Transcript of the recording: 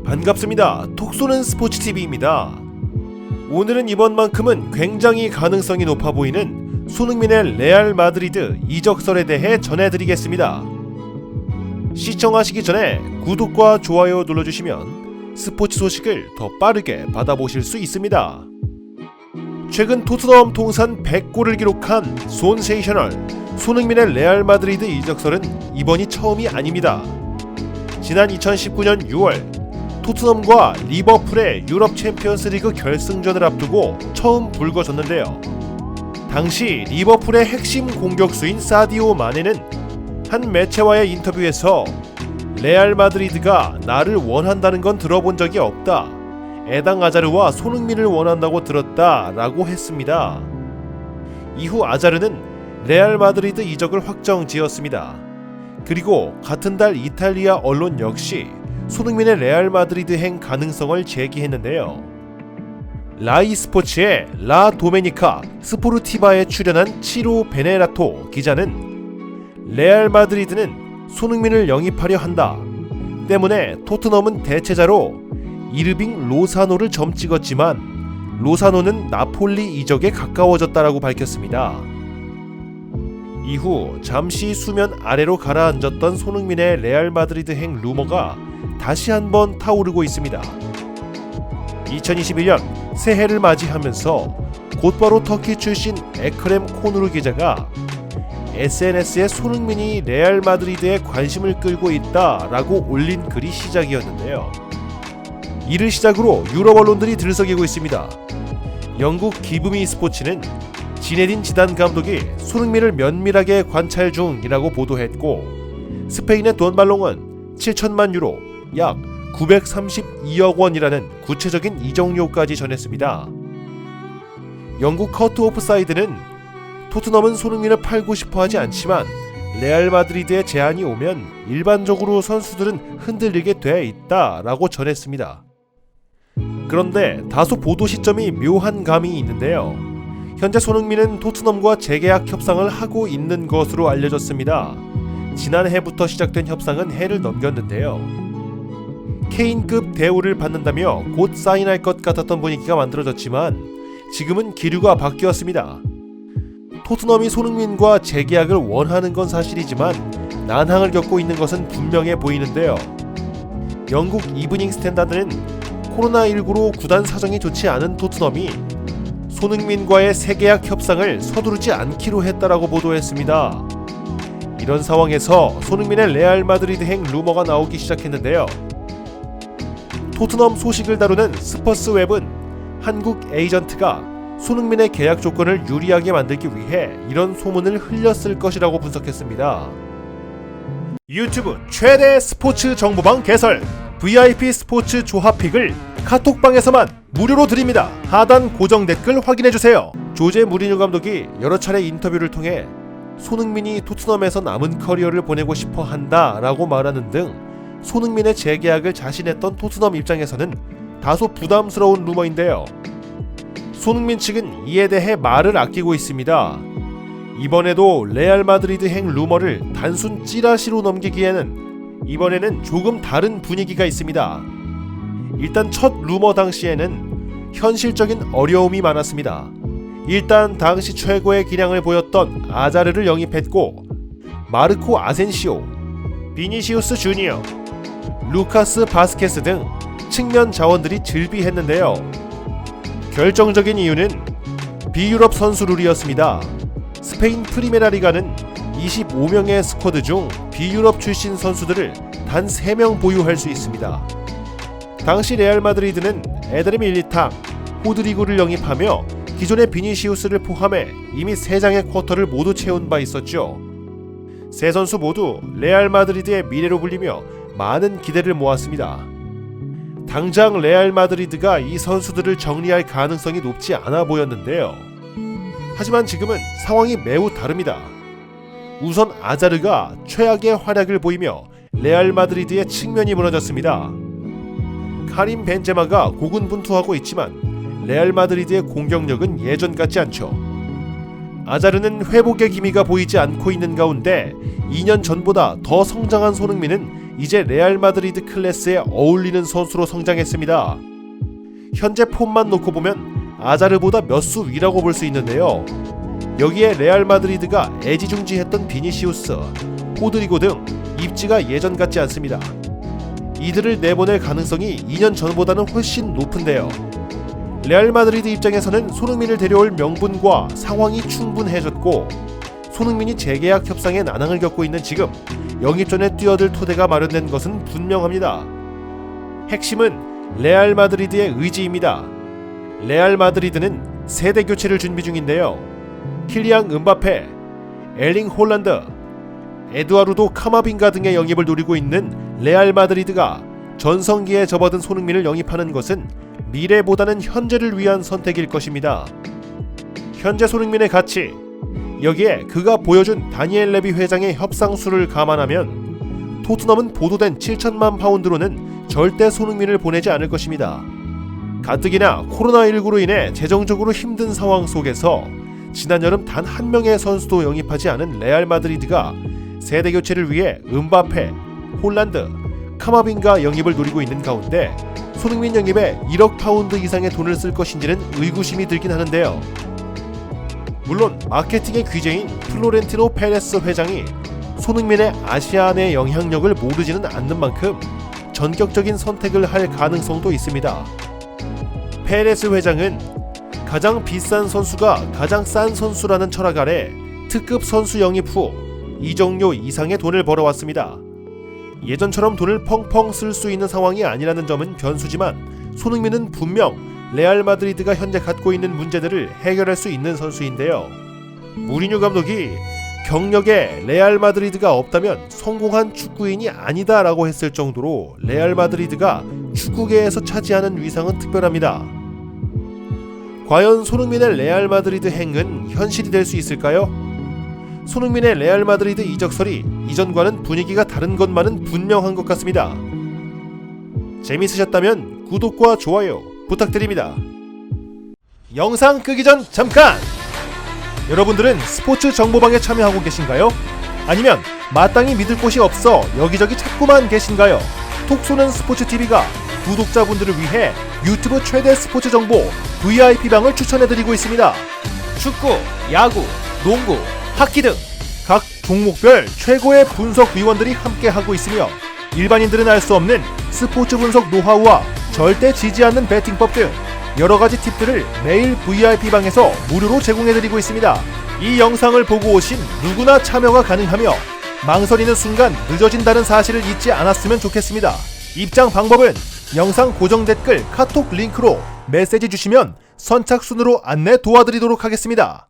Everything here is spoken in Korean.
반갑습니다. 톡쏘는 스포츠TV입니다. 오늘은 이번만큼은 굉장히 가능성이 높아 보이는 손흥민의 레알 마드리드 이적설에 대해 전해드리겠습니다. 시청하시기 전에 구독과 좋아요 눌러주시면 스포츠 소식을 더 빠르게 받아보실 수 있습니다. 최근 토트넘 통산 100골을 기록한 손세이셔널 손흥민의 레알 마드리드 이적설은 이번이 처음이 아닙니다. 지난 2019년 6월 토트넘과 리버풀의 유럽 챔피언스 리그 결승전을 앞두고 처음 불거졌는데요. 당시 리버풀의 핵심 공격수인 사디오 마네는 한 매체와의 인터뷰에서 레알 마드리드가 나를 원한다는 건 들어본 적이 없다. 에당 아자르와 손흥민을 원한다고 들었다 라고 했습니다. 이후 아자르는 레알 마드리드 이적을 확정지었습니다. 그리고 같은 달 이탈리아 언론 역시 손흥민의 레알 마드리드행 가능성을 제기했는데요. 라이 스포츠의 라 도메니카 스포르티바에 출연한 치로 베네라토 기자는 레알 마드리드는 손흥민을 영입하려 한다. 때문에 토트넘은 대체자로 이르빙 로사노를 점 찍었지만 로사노는 나폴리 이적에 가까워졌다라고 밝혔습니다. 이후 잠시 수면 아래로 가라앉았던 손흥민의 레알 마드리드행 루머가 다시 한번 타오르고 있습니다. 2021년 새해를 맞이하면서 곧바로 터키 출신 에크렘 코누르 기자가 SNS에 손흥민이 레알 마드리드에 관심을 끌고 있다라고 올린 글이 시작이었는데요. 이를 시작으로 유럽 언론들이 들썩이고 있습니다. 영국 기브미 스포츠는 지네딘 지단 감독이 손흥민을 면밀하게 관찰 중이라고 보도했고, 스페인의 돈발롱은 7천만 유로 약 932억 원이라는 구체적인 이적료까지 전했습니다. 영국 커트 오프 사이드는 토트넘은 손흥민을 팔고 싶어 하지 않지만 레알 마드리드의 제안이 오면 일반적으로 선수들은 흔들리게 돼 있다라고 전했습니다. 그런데 다소 보도 시점이 묘한 감이 있는데요. 현재 손흥민은 토트넘과 재계약 협상을 하고 있는 것으로 알려졌습니다. 지난해부터 시작된 협상은 해를 넘겼는데요. 케인급 대우를 받는다며 곧 사인할 것 같았던 분위기가 만들어졌지만 지금은 기류가 바뀌었습니다. 토트넘이 손흥민과 재계약을 원하는 건 사실이지만 난항을 겪고 있는 것은 분명해 보이는데요. 영국 이브닝 스탠다드는 코로나19로 구단 사정이 좋지 않은 토트넘이 손흥민과의 재계약 협상을 서두르지 않기로 했다라고 보도했습니다. 이런 상황에서 손흥민의 레알 마드리드행 루머가 나오기 시작했는데요. 토트넘 소식을 다루는 스퍼스웹은 한국 에이전트가 손흥민의 계약 조건을 유리하게 만들기 위해 이런 소문을 흘렸을 것이라고 분석했습니다. 유튜브 최대 스포츠 정보방 개설 VIP 스포츠 조합픽을 카톡방에서만 무료로 드립니다. 하단 고정 댓글 확인해주세요. 조제 무리뉴 감독이 여러 차례 인터뷰를 통해 손흥민이 토트넘에서 남은 커리어를 보내고 싶어 한다 라고 말하는 등 손흥민의 재계약을 자신했던 토트넘 입장에서는 다소 부담스러운 루머인데요. 손흥민 측은 이에 대해 말을 아끼고 있습니다. 이번에도 레알 마드리드행 루머를 단순 찌라시로 넘기기에는 이번에는 조금 다른 분위기가 있습니다. 일단 첫 루머 당시에는 현실적인 어려움이 많았습니다. 일단 당시 최고의 기량을 보였던 아자르를 영입했고 마르코 아센시오, 비니시우스 주니어, 루카스 바스케스 등 측면 자원들이 즐비했는데요. 결정적인 이유는 비유럽 선수 룰이었습니다. 스페인 프리메라 리가는 25명의 스쿼드 중 비유럽 출신 선수들을 단 3명 보유할 수 있습니다. 당시 레알 마드리드는 에드리 밀리탕, 호드리고를 영입하며 기존의 비니시우스를 포함해 이미 3장의 쿼터를 모두 채운 바 있었죠. 세 선수 모두 레알 마드리드의 미래로 불리며 많은 기대를 모았습니다. 당장 레알 마드리드가 이 선수들을 정리할 가능성이 높지 않아 보였는데요. 하지만 지금은 상황이 매우 다릅니다. 우선 아자르가 최악의 활약을 보이며 레알 마드리드의 측면이 무너졌습니다. 카림 벤제마가 고군분투하고 있지만 레알 마드리드의 공격력은 예전 같지 않죠. 아자르는 회복의 기미가 보이지 않고 있는 가운데 2년 전보다 더 성장한 손흥민은 이제 레알 마드리드 클래스에 어울리는 선수로 성장했습니다. 현재 폼만 놓고 보면 아자르보다 몇 수 위라고 볼 수 있는데요. 여기에 레알 마드리드가 애지중지했던 비니시우스, 호드리고 등 입지가 예전 같지 않습니다. 이들을 내보낼 가능성이 2년 전보다는 훨씬 높은데요. 레알 마드리드 입장에서는 손흥민을 데려올 명분과 상황이 충분해졌고, 손흥민이 재계약 협상에 난항을 겪고 있는 지금 영입전에 뛰어들 토대가 마련된 것은 분명합니다. 핵심은 레알 마드리드의 의지입니다. 레알 마드리드는 세대 교체를 준비 중인데요. 킬리앙 음바페, 에링 홀란드, 에두아르도 카마빙가 등의 영입을 노리고 있는 레알 마드리드가 전성기에 접어든 손흥민을 영입하는 것은 미래보다는 현재를 위한 선택일 것입니다. 현재 손흥민의 가치, 여기에 그가 보여준 다니엘 레비 회장의 협상수를 감안하면 토트넘은 보도된 7천만 파운드로는 절대 손흥민을 보내지 않을 것입니다. 가뜩이나 코로나19로 인해 재정적으로 힘든 상황 속에서 지난 여름 단 한 명의 선수도 영입하지 않은 레알 마드리드가 세대 교체를 위해 음바페, 홀란드, 카마빙가 영입을 노리고 있는 가운데 손흥민 영입에 1억 파운드 이상의 돈을 쓸 것인지는 의구심이 들긴 하는데요. 물론 마케팅의 귀재인 플로렌티노 페레스 회장이 손흥민의 아시아 내 영향력을 모르지는 않는 만큼 전격적인 선택을 할 가능성도 있습니다. 페레스 회장은 가장 비싼 선수가 가장 싼 선수라는 철학 아래 특급 선수 영입 후 이적료 이상의 돈을 벌어왔습니다. 예전처럼 돈을 펑펑 쓸 수 있는 상황이 아니라는 점은 변수지만 손흥민은 분명 레알 마드리드가 현재 갖고 있는 문제들을 해결할 수 있는 선수인데요. 무리뉴 감독이 경력에 레알 마드리드가 없다면 성공한 축구인이 아니다라고 했을 정도로 레알 마드리드가 축구계에서 차지하는 위상은 특별합니다. 과연 손흥민의 레알 마드리드 행은 현실이 될 수 있을까요? 손흥민의 레알 마드리드 이적설이 이전과는 분위기가 다른 것만은 분명한 것 같습니다. 재밌으셨다면 구독과 좋아요 부탁드립니다. 영상 끄기 전 잠깐! 여러분들은 스포츠 정보방에 참여하고 계신가요? 아니면 마땅히 믿을 곳이 없어 여기저기 찾고만 계신가요? 톡 쏘는 스포츠TV가 구독자분들을 위해 유튜브 최대 스포츠 정보 VIP방을 추천해드리고 있습니다. 축구, 야구, 농구, 하키 등 각 종목별 최고의 분석 위원들이 함께하고 있으며 일반인들은 알 수 없는 스포츠 분석 노하우와 절대 지지 않는 배팅법 등 여러가지 팁들을 매일 VIP방에서 무료로 제공해드리고 있습니다. 이 영상을 보고 오신 누구나 참여가 가능하며 망설이는 순간 늦어진다는 사실을 잊지 않았으면 좋겠습니다. 입장 방법은 영상 고정 댓글 카톡 링크로 메시지 주시면 선착순으로 안내 도와드리도록 하겠습니다.